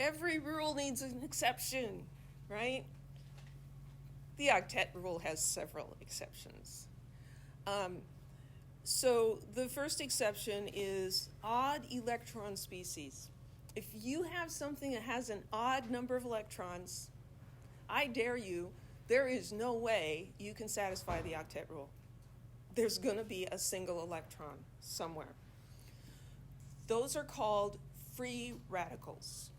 Every rule needs an exception, right? The octet rule has several exceptions. So the first exception is odd electron species. If you have something that has an odd number of electrons, I dare you, there is no way you can satisfy the octet rule. There's going to be a single electron somewhere. Those are called free radicals.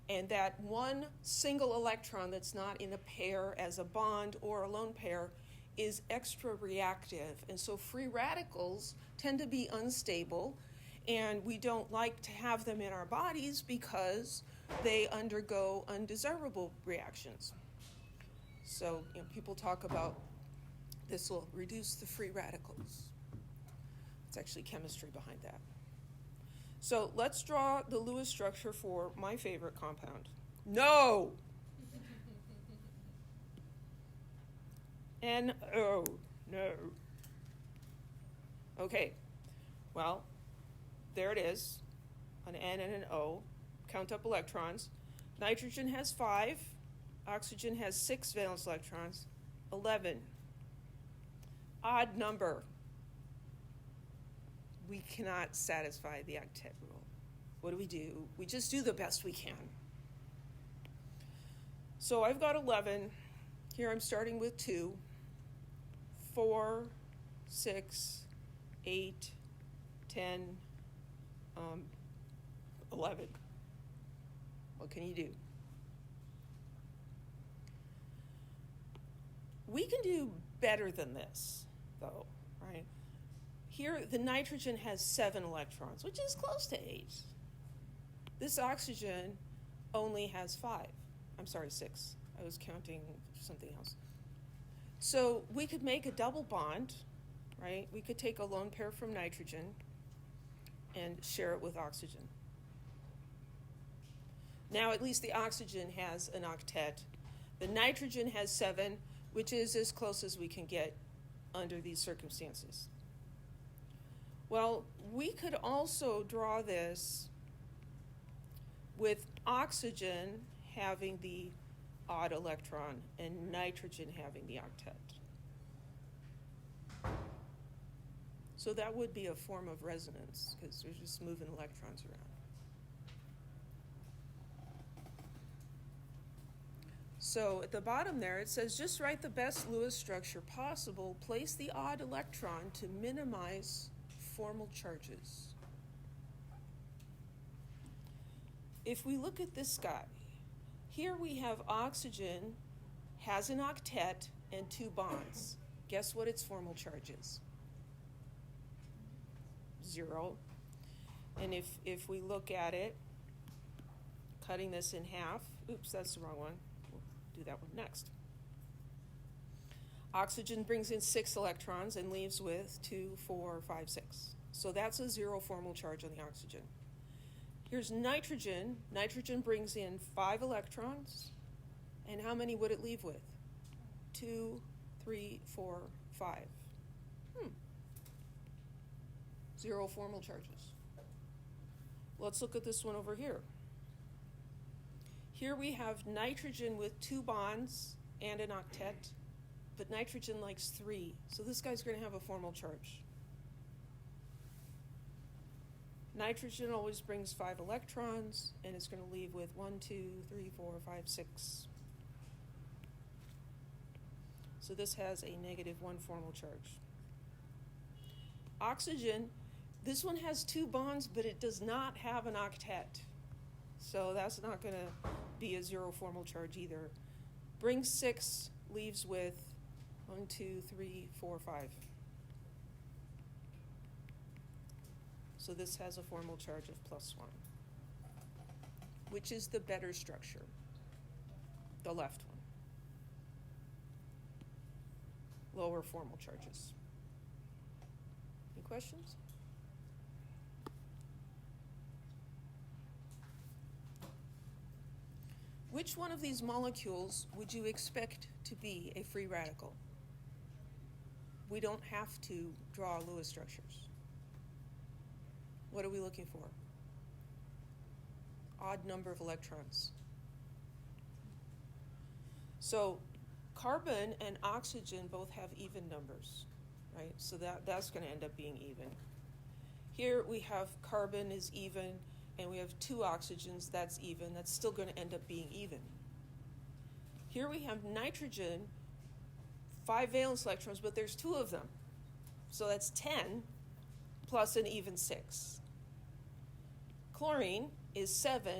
And that one single electron that's not in a pair as a bond or a lone pair is extra reactive. And so free radicals tend to be unstable, and we don't like to have them in our bodies because they undergo undesirable reactions. So people talk about this will reduce the free radicals. It's actually chemistry behind that. So let's draw the Lewis structure for my favorite compound. No! NO. No. Okay. Well, there it is. An N and an O. Count up electrons. Nitrogen has 5. Oxygen has 6 valence electrons. 11. Odd number. We cannot satisfy the octet rule. What do? We just do the best we can. So I've got 11. Here I'm starting with 2, 4, 6, 8, 10, 11. What can you do? We can do better than this, though, right? Here, the nitrogen has 7 electrons, which is close to 8. This oxygen only has 5. I'm sorry, 6. I was counting something else. So we could make a double bond, right? We could take a lone pair from nitrogen and share it with oxygen. Now at least the oxygen has an octet. The nitrogen has 7, which is as close as we can get under these circumstances. Well, we could also draw this with oxygen having the odd electron and nitrogen having the octet. So that would be a form of resonance because we're just moving electrons around. So at the bottom there, it says, just write the best Lewis structure possible. Place the odd electron to minimize formal charges. If we look at this guy, here we have oxygen has an octet and 2 bonds. Guess what its formal charge is? 0. And if we look at it, cutting this in half, oops, that's the wrong one. We'll do that one next. Oxygen brings in 6 electrons and leaves with 2, 4, 5, 6. So that's a 0 formal charge on the oxygen. Here's nitrogen. Nitrogen brings in 5 electrons. And how many would it leave with? 2, 3, 4, 5. 0 formal charges. Let's look at this one over here. Here we have nitrogen with 2 bonds and an octet, but nitrogen likes 3. So this guy's going to have a formal charge. Nitrogen always brings 5 electrons, and it's going to leave with 1, 2, 3, 4, 5, 6. So this has a -1 formal charge. Oxygen, this one has 2 bonds, but it does not have an octet. So that's not going to be a 0 formal charge either. Brings 6, leaves with 1, 2, 3, 4, 5. So this has a formal charge of +1, which is the better structure, the left one. Lower formal charges. Any questions? Which one of these molecules would you expect to be a free radical? We don't have to draw Lewis structures. What are we looking for? odd number of electrons. So carbon and oxygen both have even numbers, right? So that's going to end up being even. Here we have carbon is even, and we have 2 oxygens, that's even. That's still going to end up being even. Here we have nitrogen, 5 valence electrons, but there's 2 of them. So that's 10 plus an even 6. Chlorine is 7,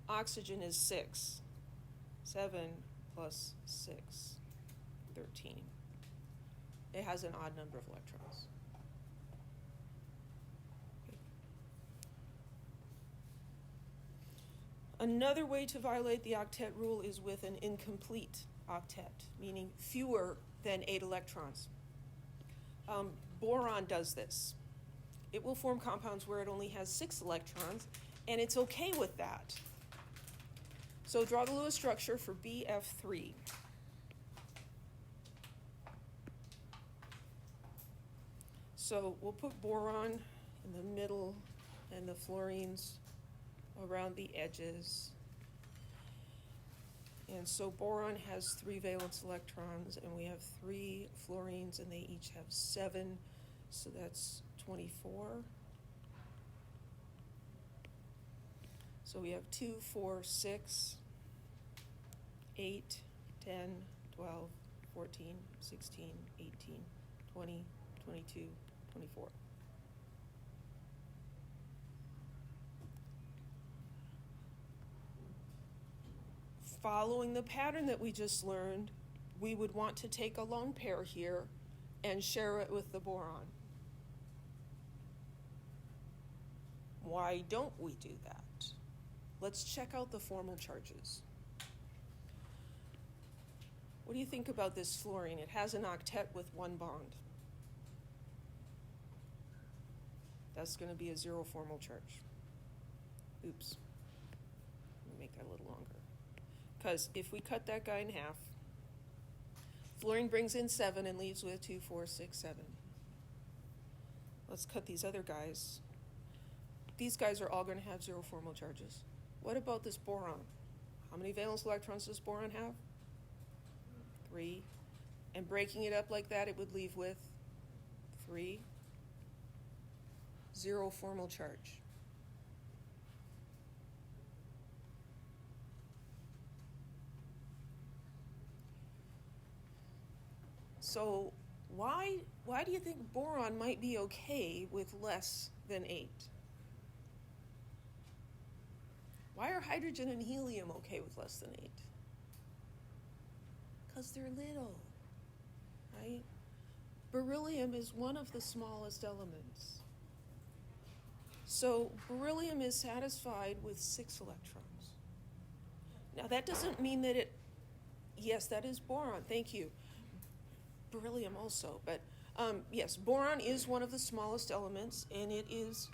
oxygen is 6. 7 plus 6, 13. It has an odd number of electrons. Okay. Another way to violate the octet rule is with an incomplete octet, meaning fewer than 8 electrons. Boron does this. It will form compounds where it only has 6 electrons, and it's okay with that. So draw the Lewis structure for BF3. So we'll put boron in the middle and the fluorines around the edges. And so boron has 3 valence electrons, and we have 3 fluorines, and they each have 7, so that's 24. So we have 2, 4, 6, 8, 10, 12, 14, 16, 18, 20, 22, 24. Following the pattern that we just learned, we would want to take a lone pair here and share it with the boron. Why don't we do that? Let's check out the formal charges. What do you think about this fluorine? It has an octet with 1 bond. That's going to be a 0 formal charge. Oops. Let me make that a little longer. Because if we cut that guy in half, fluorine brings in 7 and leaves with 2, 4, 6, 7. Let's cut these other guys. These guys are all going to have 0 formal charges. What about this boron? How many valence electrons does boron have? 3. And breaking it up like that, it would leave with 3. 0 formal charge. So why do you think boron might be okay with less than 8? Why are hydrogen and helium okay with less than 8? Because they're little, right? Beryllium is one of the smallest elements. So beryllium is satisfied with 6 electrons. Now that doesn't mean that yes, that is boron, thank you. Beryllium also, but yes, boron is one of the smallest elements, and it is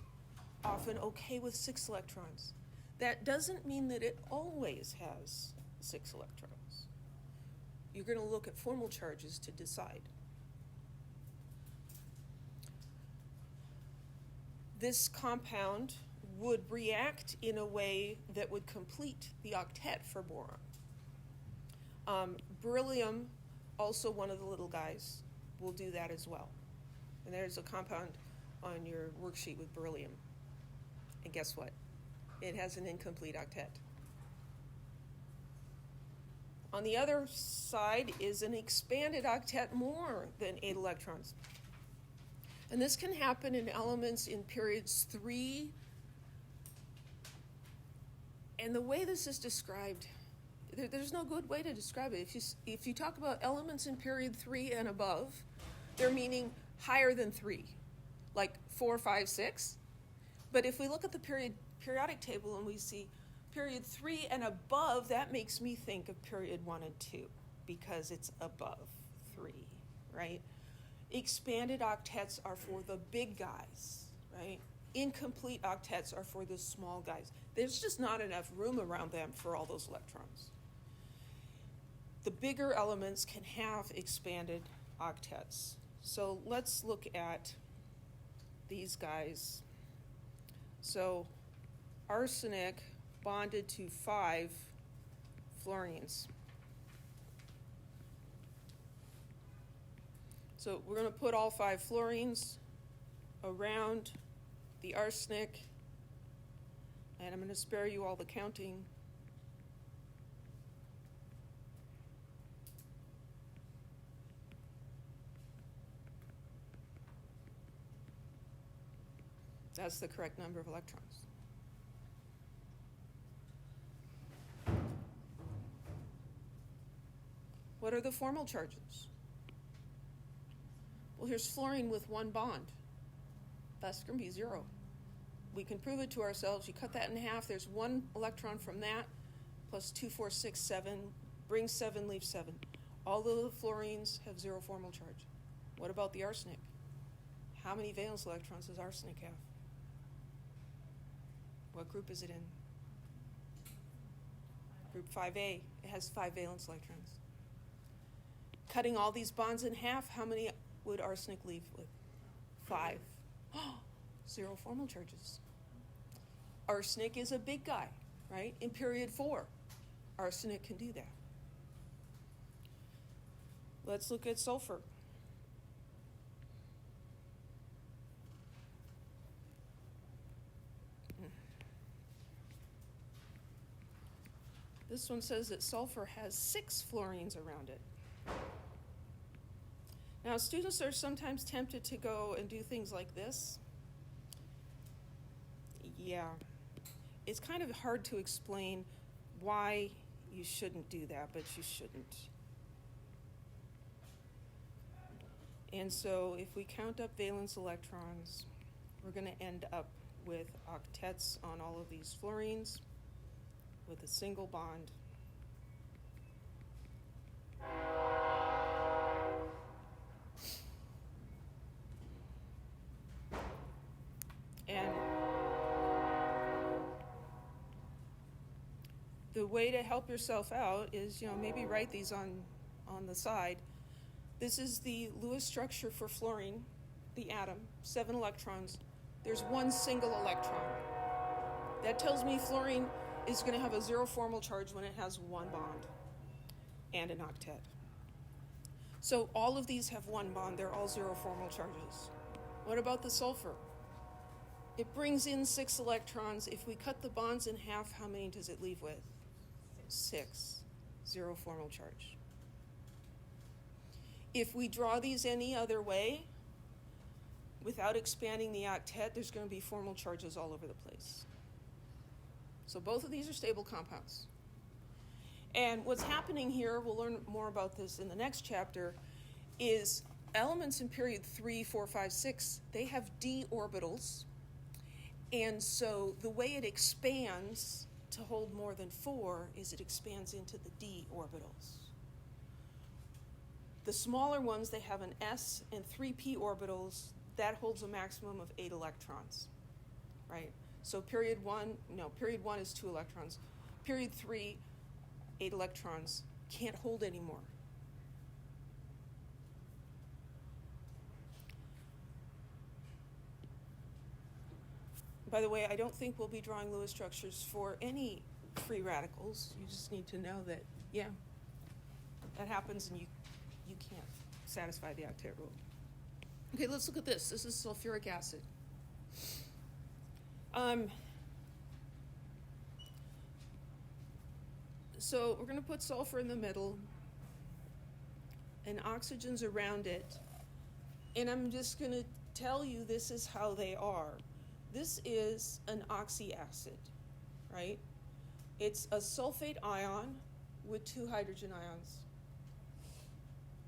often okay with 6 electrons. That doesn't mean that it always has 6 electrons. You're going to look at formal charges to decide. This compound would react in a way that would complete the octet for boron. Beryllium, also one of the little guys, will do that as well. And there's a compound on your worksheet with beryllium. And guess what? It has an incomplete octet. On the other side is an expanded octet more than 8 electrons. And this can happen in elements in periods 3. And the way this is described, there's no good way to describe it. If you talk about elements in period 3 and above, they're meaning higher than 3, like 4, 5, 6. But if we look at the periodic table and we see period 3 and above, that makes me think of period 1 and 2 because it's above 3, right? Expanded octets are for the big guys, right? Incomplete octets are for the small guys. There's just not enough room around them for all those electrons. The bigger elements can have expanded octets. So let's look at these guys. So arsenic bonded to 5 fluorines. So we're going to put all 5 fluorines around the arsenic, and I'm going to spare you all the counting. That's the correct number of electrons. What are the formal charges? Well, here's fluorine with 1 bond. That's going to be 0. We can prove it to ourselves. You cut that in half. There's 1 electron from that, plus 2, 4, 6, 7. Bring 7, leave 7. All of the fluorines have 0 formal charge. What about the arsenic? How many valence electrons does arsenic have? What group is it in? Group 5A. It has 5 valence electrons. Cutting all these bonds in half, how many would arsenic leave with? 5. 0 formal charges. Arsenic is a big guy, right? In period 4, arsenic can do that. Let's look at sulfur. This one says that sulfur has 6 fluorines around it. Now, students are sometimes tempted to go and do things like this. Yeah, it's kind of hard to explain why you shouldn't do that, but you shouldn't. And so if we count up valence electrons, we're going to end up with octets on all of these fluorines with a single bond. And the way to help yourself out is, maybe write these on the side. This is the Lewis structure for fluorine, the atom, 7 electrons. There's 1 single electron. That tells me fluorine is going to have a 0 formal charge when it has 1 bond and an octet. So all of these have 1 bond. They're all 0 formal charges. What about the sulfur? It brings in 6 electrons. If we cut the bonds in half, how many does it leave with? 6. 0 formal charge. If we draw these any other way, without expanding the octet, there's going to be formal charges all over the place. So both of these are stable compounds. And what's happening here, we'll learn more about this in the next chapter, is elements in period 3, 4, 5, 6, they have d orbitals. And so the way it expands to hold more than 4 is it expands into the d orbitals. The smaller ones, they have an s and 3p orbitals. That holds a maximum of 8 electrons, right? So period 1 is 2 electrons. Period 3, 8 electrons, can't hold anymore. By the way, I don't think we'll be drawing Lewis structures for any free radicals. You just need to know that, that happens and you can't satisfy the octet rule. Okay, let's look at this. This is sulfuric acid. So we're going to put sulfur in the middle and oxygens around it. And I'm just going to tell you this is how they are. This is an oxyacid, right? It's a sulfate ion with 2 hydrogen ions.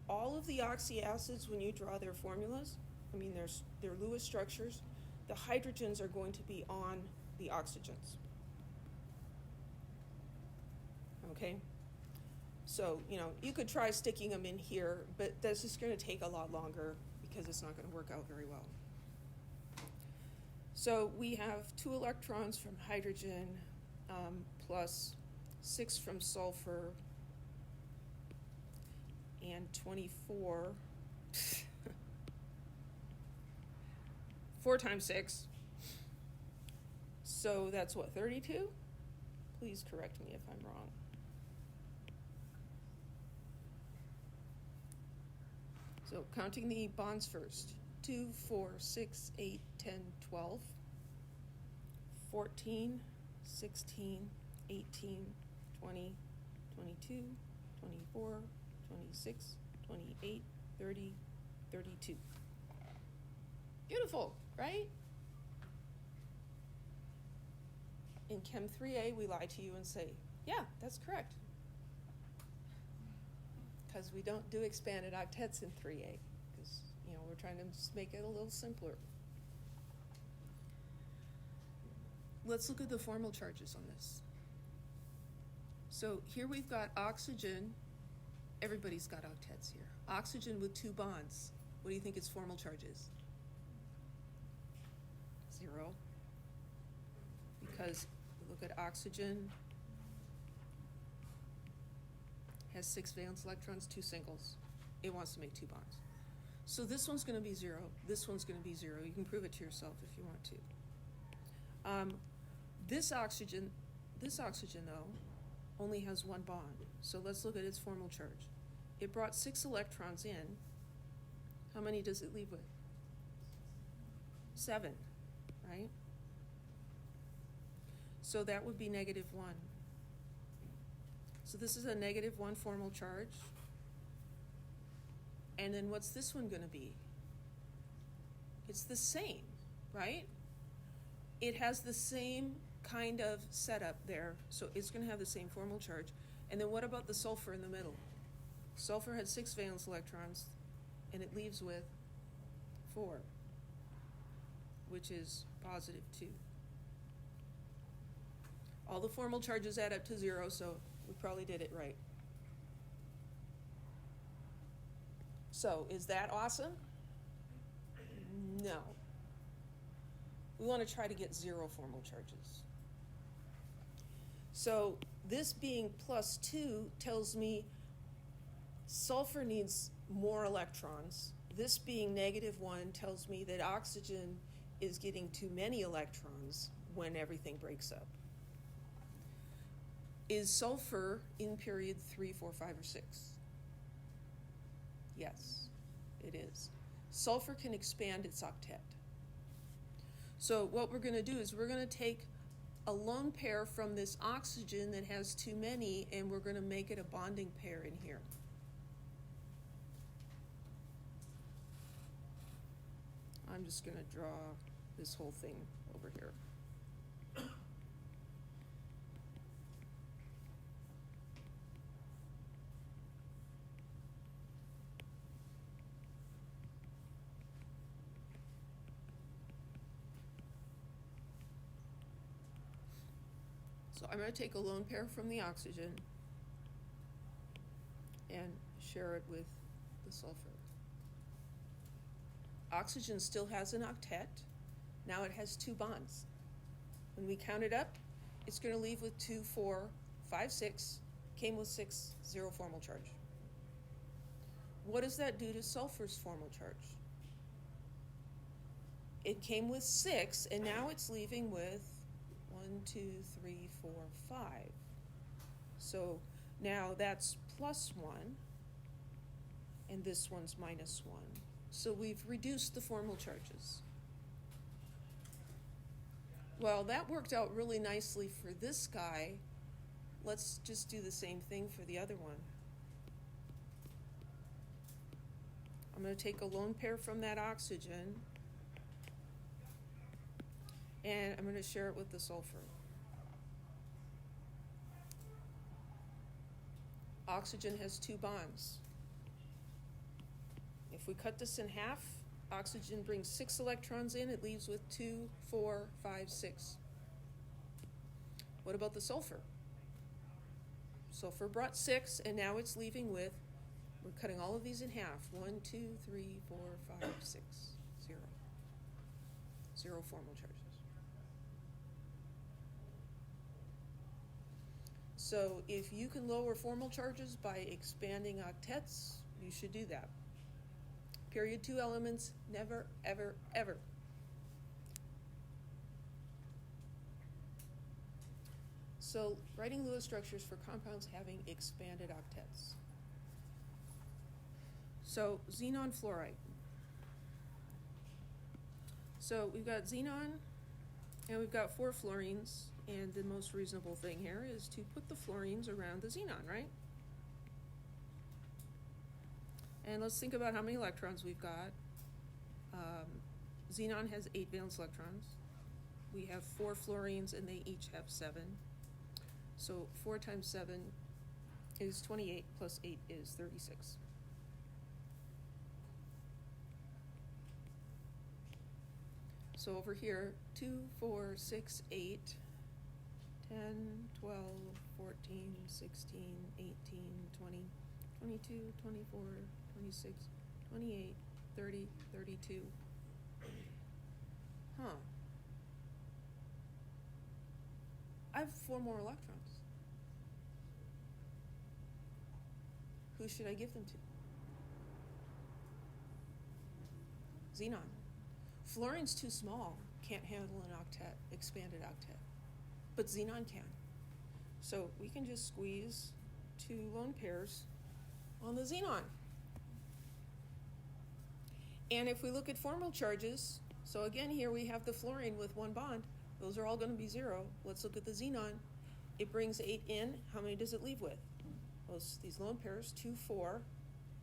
All of the oxyacids, when you draw their formulas, their Lewis structures, the hydrogens are going to be on the oxygens. Okay? So, you could try sticking them in here, but that's just going to take a lot longer because it's not going to work out very well. So we have 2 electrons from hydrogen plus 6 from sulfur and 24. 4 times 6. So that's what, 32? Please correct me if I'm wrong. So counting the bonds first. 2, 4, 6, 8, 10, 12, 14, 16, 18, 20, 22, 24, 26, 28, 30, 32. Beautiful, right? In Chem 3A, we lie to you and say, yeah, that's correct. Because we don't do expanded octets in 3A. Because, we're trying to just make it a little simpler. Let's look at the formal charges on this. So here we've got oxygen. Everybody's got octets here. Oxygen with 2 bonds. What do you think its formal charge is? 0. Because look at oxygen. Has 6 valence electrons, 2 singles. It wants to make 2 bonds. So this one's going to be 0. This one's going to be 0. You can prove it to yourself if you want to. This oxygen though, only has 1 bond. So let's look at its formal charge. It brought 6 electrons in. How many does it leave with? 7, right? So that would be -1. So this is a -1 formal charge. And then what's this one going to be? It's the same, right? It has the same kind of setup there, so it's going to have the same formal charge. And then what about the sulfur in the middle? Sulfur had 6 valence electrons, and it leaves with 4, which is +2. All the formal charges add up to 0, so we probably did it right. So, is that awesome? No. We want to try to get 0 formal charges. So, this being +2 tells me sulfur needs more electrons. This being -1 tells me that oxygen is getting too many electrons when everything breaks up. Is sulfur in period 3, 4, 5, or 6? Yes, it is. Sulfur can expand its octet. So what we're going to do is we're going to take a lone pair from this oxygen that has too many, and we're going to make it a bonding pair in here. I'm just going to draw this whole thing over here. So I'm going to take a lone pair from the oxygen and share it with the sulfur. Oxygen still has an octet. Now it has 2 bonds. When we count it up, it's going to leave with 2, 4, 5, 6, came with 6, 0 formal charge. What does that do to sulfur's formal charge? It came with 6, and now it's leaving with 1, 2, 3, 4, 5. So now that's +1, and this one's -1. So we've reduced the formal charges. Well, that worked out really nicely for this guy. Let's just do the same thing for the other one. I'm going to take a lone pair from that oxygen, and I'm going to share it with the sulfur. Oxygen has 2 bonds. If we cut this in half, oxygen brings 6 electrons in, it leaves with 2, 4, 5, 6. What about the sulfur? Sulfur brought 6, and now it's leaving with, we're cutting all of these in half, 1, 2, 3, 4, 5, 6, 0. 0 formal charges. So if you can lower formal charges by expanding octets, you should do that. Period 2 elements, never, ever, ever. So, writing Lewis structures for compounds having expanded octets. So, xenon fluoride. So, we've got xenon, and we've got 4 fluorines, and the most reasonable thing here is to put the fluorines around the xenon, right? And let's think about how many electrons we've got. Xenon has 8 valence electrons. We have 4 fluorines, and they each have 7. So 4 times 7 is 28, plus 8 is 36. So over here, 2, 4, 6, 8, 10, 12, 14, 16, 18, 20, 22, 24, 26, 28, 30, 32. Huh. I have 4 more electrons. Who should I give them to? Xenon. Fluorine's too small, can't handle an octet, expanded octet. But xenon can. So we can just squeeze 2 lone pairs on the xenon. And if we look at formal charges, so again here we have the fluorine with 1 bond. Those are all going to be 0. Let's look at the xenon. It brings 8 in. How many does it leave with? These lone pairs, 2, 4,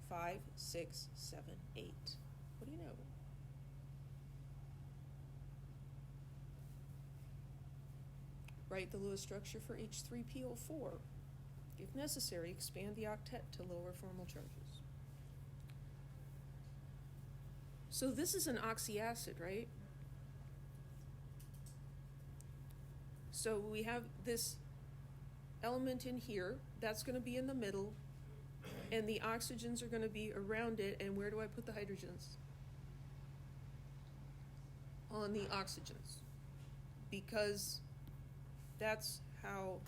5, 6, 7, 8. What do you know? Write the Lewis structure for H3PO4. If necessary, expand the octet to lower formal charges. So this is an oxyacid, right? So we have this element in here, that's going to be in the middle, and the oxygens are going to be around it, and where do I put the hydrogens? On the oxygens, because that's how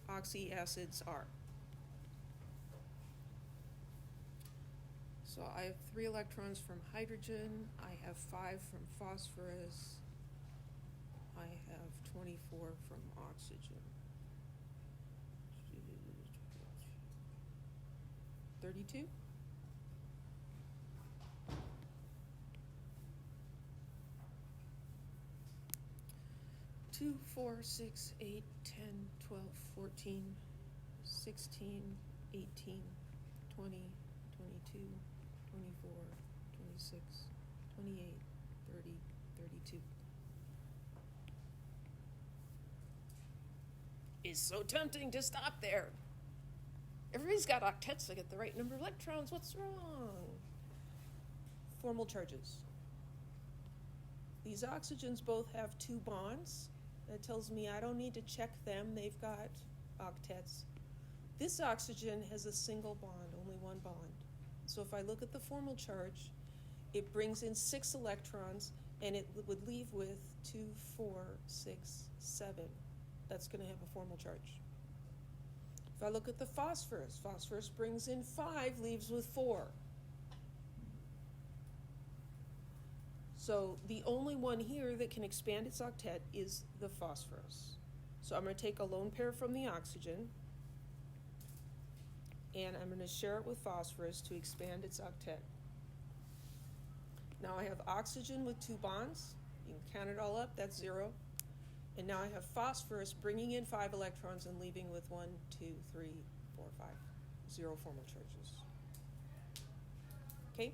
oxyacids are. So I have 3 electrons from hydrogen, I have 5 from phosphorus, I have 24 from oxygen. 32? Two, 4, 6, 8, 10, 12, 14, 16, 18, 20, 22, 24, 26, 28, 30, 32. It's so tempting to stop there. Everybody's got octets to get the right number of electrons. What's wrong? Formal charges. These oxygens both have 2 bonds. That tells me I don't need to check them. They've got octets. This oxygen has a single bond, only 1 bond. So if I look at the formal charge, it brings in 6 electrons, and it would leave with 2, 4, 6, 7. That's going to have a formal charge. If I look at the phosphorus, phosphorus brings in 5, leaves with 4. So the only one here that can expand its octet is the phosphorus. So I'm going to take a lone pair from the oxygen, and I'm going to share it with phosphorus to expand its octet. Now I have oxygen with 2 bonds. You can count it all up, that's 0. And now I have phosphorus bringing in 5 electrons and leaving with 1, 2, 3, 4, 5. 0 formal charges. Okay?